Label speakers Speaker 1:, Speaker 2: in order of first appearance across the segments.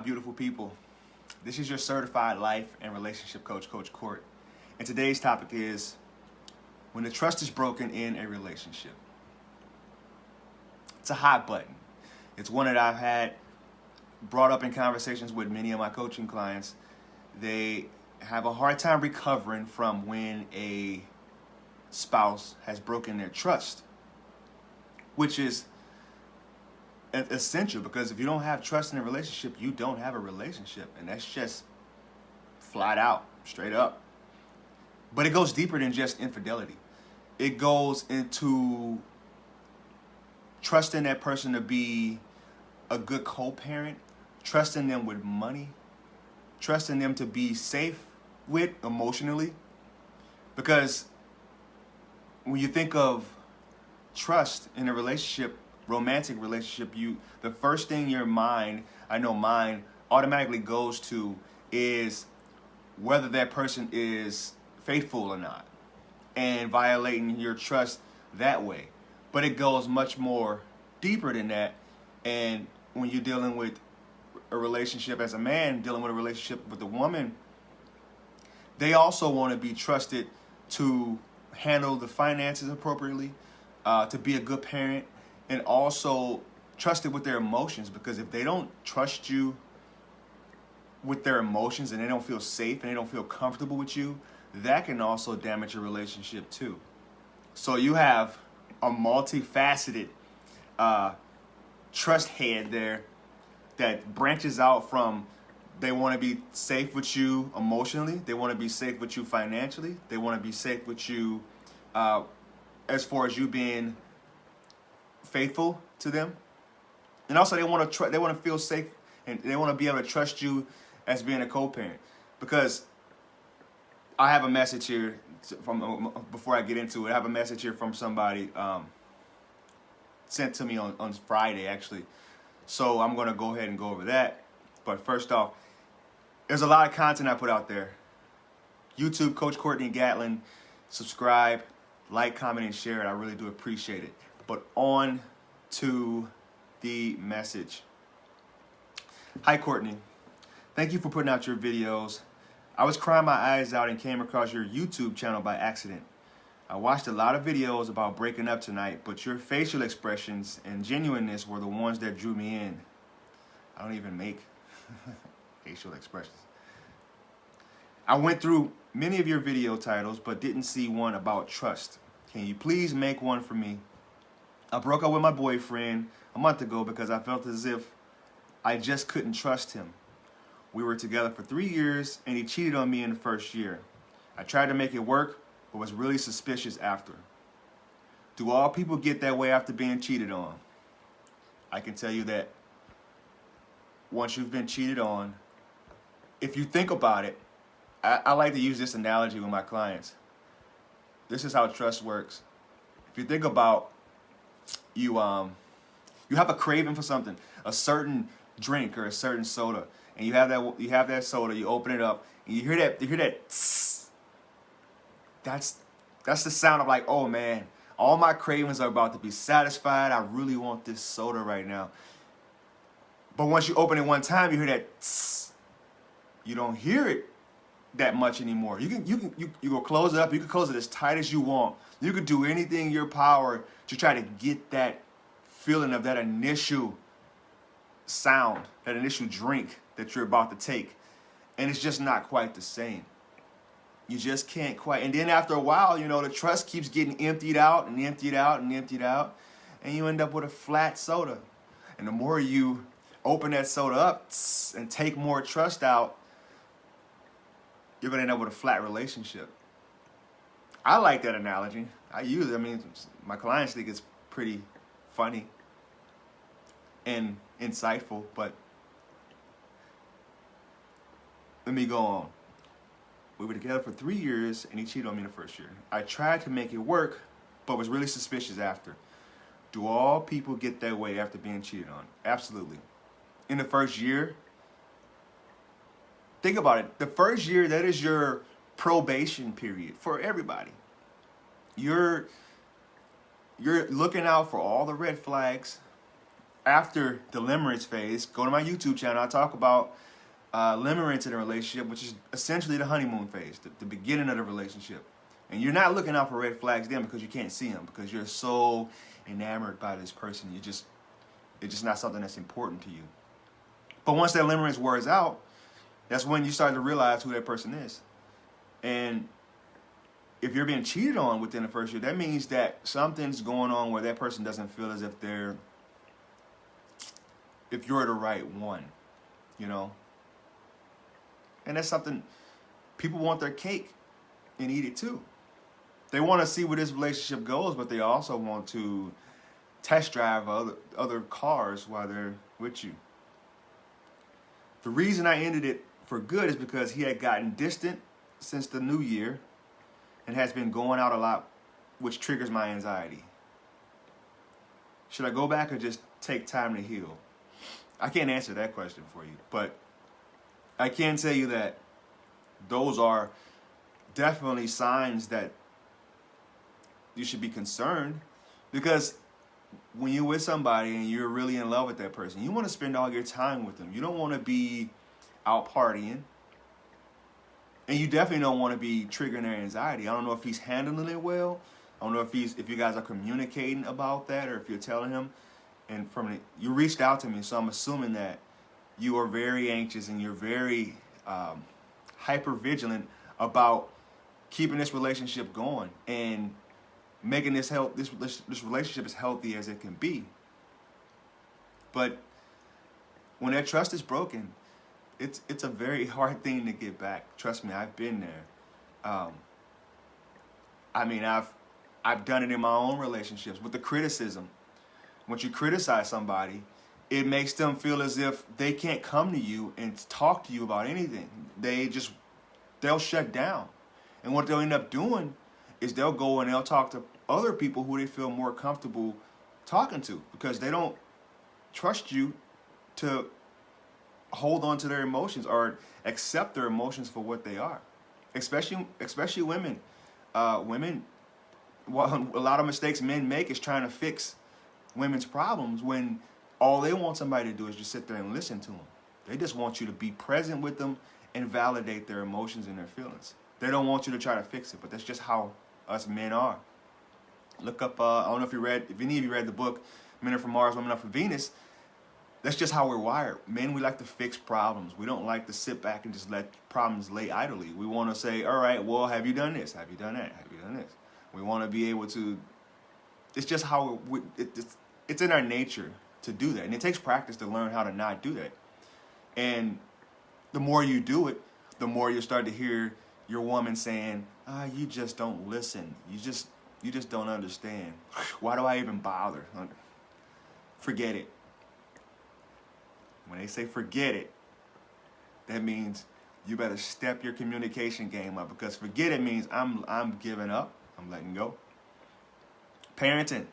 Speaker 1: beautiful people? This is your certified life and relationship coach, Coach Court. And today's topic is when the trust is broken in a relationship. It's a hot button. It's one that I've had brought up in conversations with many of my coaching clients. They have a hard time recovering from when a spouse has broken their trust, which is essential, because if you don't have trust in a relationship, you don't have a relationship. And that's just flat out, straight up. But it goes deeper than just infidelity. It goes into trusting that person to be a good co-parent, trusting them with money, trusting them to be safe with emotionally. Because when you think of trust in a relationship, romantic relationship, the first thing your mind, I know mine, automatically goes to is whether that person is faithful or not, and violating your trust that way. But it goes much more deeper than that. And when you're dealing with a relationship as a man, dealing with a relationship with a woman, they also want to be trusted to handle the finances appropriately, to be a good parent, and also trusted with their emotions. Because if they don't trust you with their emotions and they don't feel safe and they don't feel comfortable with you, that can also damage your relationship too. So you have a multifaceted trust head there that branches out from they want to be safe with you emotionally, they want to be safe with you financially, they want to be safe with you as far as you being faithful to them, and also they want to feel safe, and they want to be able to trust you as being a co-parent. Because I have a message here from before I get into it. I have a message here from somebody sent to me on Friday actually, so I'm going to go ahead and go over that. But first off, there's a lot of content I put out there. YouTube, Coach Courtney Gatlin. Subscribe, like, comment, and share it. I really do appreciate it. But on to the message. Hi, Courtney. Thank you for putting out your videos. I was crying my eyes out and came across your YouTube channel by accident. I watched a lot of videos about breaking up tonight, but your facial expressions and genuineness were the ones that drew me in. I don't even make facial expressions. I went through many of your video titles, but didn't see one about trust. Can you please make one for me? I broke up with my boyfriend a month ago because I felt as if I just couldn't trust him. We were together for 3 years and he cheated on me in the first year. I tried to make it work, but was really suspicious after. Do all people get that way after being cheated on? I can tell you that once you've been cheated on, if you think about it, I like to use this analogy with my clients. This is how trust works. If you think about you have a craving for something, a certain drink or a certain soda, and you have that soda, you open it up, and you hear that tss. That's the sound of like, oh man, all my cravings are about to be satisfied. I really want this soda right now. But once you open it one time, you hear that tss. You don't hear it that much anymore. You go close it up. You can close it as tight as you want. You could do anything in your power to try to get that feeling of that initial sound, that initial drink that you're about to take. And it's just not quite the same. You just can't quite. And then after a while, the trust keeps getting emptied out and emptied out and emptied out. And you end up with a flat soda. And the more you open that soda up and take more trust out, you're going to end up with a flat relationship. I like that analogy. I use it. I mean, my clients think it's pretty funny and insightful, but let me go on. We were together for 3 years and he cheated on me in the first year. I tried to make it work, but was really suspicious after. Do all people get that way after being cheated on? Absolutely. In the first year, think about it. The first year, that is your probation period for everybody. You're looking out for all the red flags. after the limerence phase, go to my YouTube channel. I talk about limerence in a relationship, which is essentially the honeymoon phase, the beginning of the relationship. And you're not looking out for red flags then because you can't see them, because you're so enamored by this person. It's just not something that's important to you. But once that limerence wears out, that's when you start to realize who that person is. And if you're being cheated on within the first year, that means that something's going on where that person doesn't feel as if you're the right one, you know? And that's something, people want their cake and eat it too. They want to see where this relationship goes, but they also want to test drive other cars while they're with you. The reason I ended it for good is because he had gotten distant since the new year and has been going out a lot, which triggers my anxiety. Should I go back or just take time to heal? I can't answer that question for you, but I can tell you that those are definitely signs that you should be concerned, because when you're with somebody and you're really in love with that person, you want to spend all your time with them. You don't want to be out partying, and you definitely don't want to be triggering their anxiety. I don't know if he's handling it well. I don't know if you guys are communicating about that, or if you're telling him. And you reached out to me, so I'm assuming that you are very anxious and you're very hyper vigilant about keeping this relationship going and making this relationship as healthy as it can be. But when that trust is broken, it's a very hard thing to get back. Trust me, I've been there. I mean, I've done it in my own relationships with the criticism. Once you criticize somebody, it makes them feel as if they can't come to you and talk to you about anything. They'll shut down. And what they'll end up doing is they'll go and they'll talk to other people who they feel more comfortable talking to, because they don't trust you to hold on to their emotions or accept their emotions for what they are. Especially women. A lot of mistakes men make is trying to fix women's problems when all they want somebody to do is just sit there and listen to them. They just want you to be present with them and validate their emotions and their feelings. They don't want you to try to fix it, but that's just how us men are. Look up, I don't know if any of you read the book, Men Are From Mars, Women Are From Venus. That's just how we're wired. Men, we like to fix problems. We don't like to sit back and just let problems lay idly. We want to say, all right, well, have you done this? Have you done that? Have you done this? We want to be able to, it's just how, it's in our nature to do that. And it takes practice to learn how to not do that. And the more you do it, the more you start to hear your woman saying, you just don't listen. You just don't understand. Why do I even bother? Forget it. When they say forget it, that means you better step your communication game up, because forget it means I'm giving up. I'm letting go. Parenting.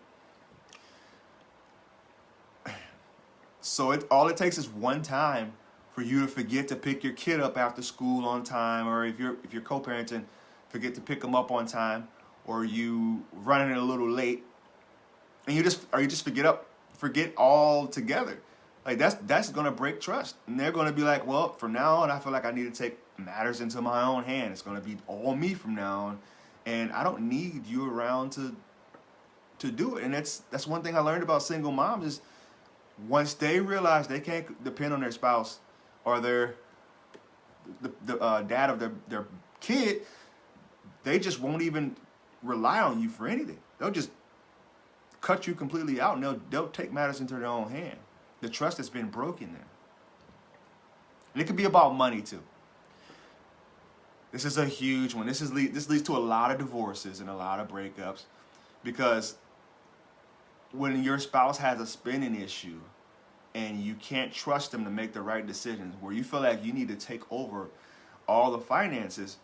Speaker 1: So all it takes is one time for you to forget to pick your kid up after school on time, or if you're co-parenting, forget to pick them up on time, or you running it a little late, and you just forget all together. Like that's gonna break trust, and they're gonna be like, well, from now on, I feel like I need to take matters into my own hand. It's gonna be all me from now on, and I don't need you around to do it. And that's one thing I learned about single moms is once they realize they can't depend on their spouse or the dad of their kid, they just won't even rely on you for anything. They'll just cut you completely out, and they'll take matters into their own hand. The trust has been broken there. And it could be about money too. This is a huge one. This leads to a lot of divorces and a lot of breakups, because when your spouse has a spending issue and you can't trust them to make the right decisions, where you feel like you need to take over all the finances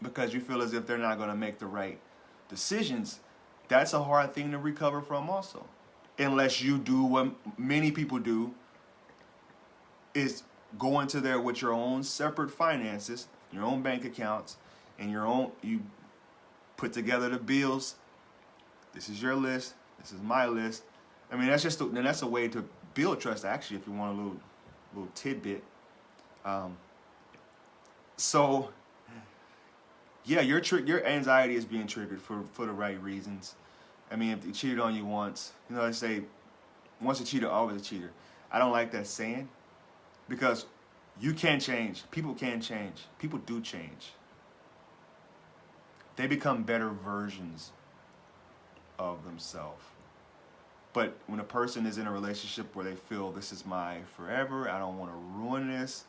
Speaker 1: because you feel as if they're not going to make the right decisions, that's a hard thing to recover from also. Unless you do what many people do, is go into there with your own separate finances, your own bank accounts, and you put together the bills. This is your list. This is my list. I mean, that's a way to build trust, actually, if you want a little tidbit. So yeah, your anxiety is being triggered for the right reasons. I mean, if they cheated on you once, they say once a cheater, always a cheater. I don't like that saying, because you can change. People can change. People do change. They become better versions of themselves. But when a person is in a relationship where they feel this is my forever, I don't want to ruin this,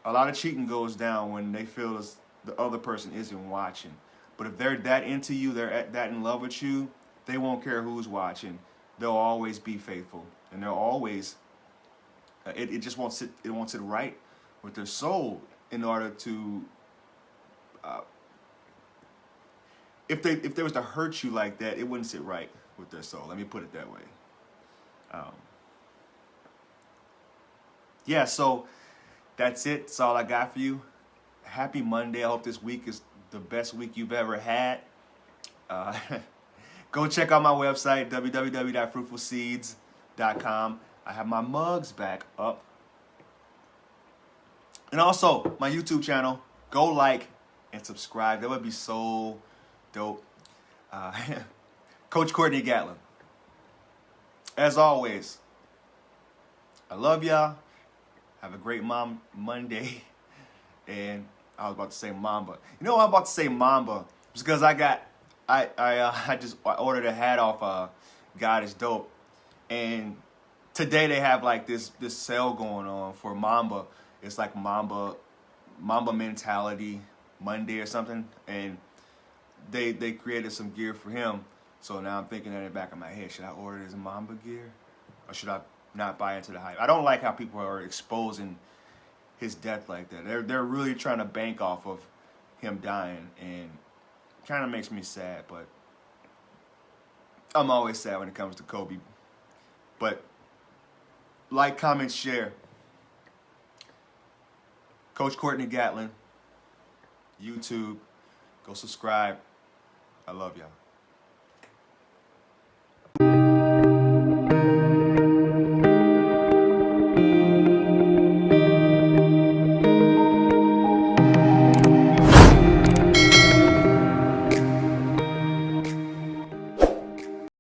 Speaker 1: a lot of cheating goes down when they feel the other person isn't watching. But if they're that into you, they're that in love with you, they won't care who's watching. They'll always be faithful, and they'll always. It just won't sit. It won't sit right with their soul in order to. If they was to hurt you like that, it wouldn't sit right with their soul. Let me put it that way. Yeah. So that's it. That's all I got for you. Happy Monday. I hope this week is the best week you've ever had. Go check out my website, www.fruitfulseeds.com. I have my mugs back up. And also, my YouTube channel. Go like and subscribe. That would be so dope. Coach Courtney Gatlin. As always, I love y'all. Have a great Monday. And I was about to say Mamba. You know what I'm about to say Mamba? It's because I ordered a hat off God is Dope. And today they have like this sale going on for Mamba. It's like Mamba Mentality Monday or something. And they created some gear for him. So now I'm thinking in the back of my head, should I order this Mamba gear? Or should I not buy into the hype? I don't like how people are exposing his death like that. They're really trying to bank off of him dying, and kind of makes me sad, but I'm always sad when it comes to Kobe. But like, comment, share. Coach Courtney Gatlin, YouTube. Go subscribe. I love y'all.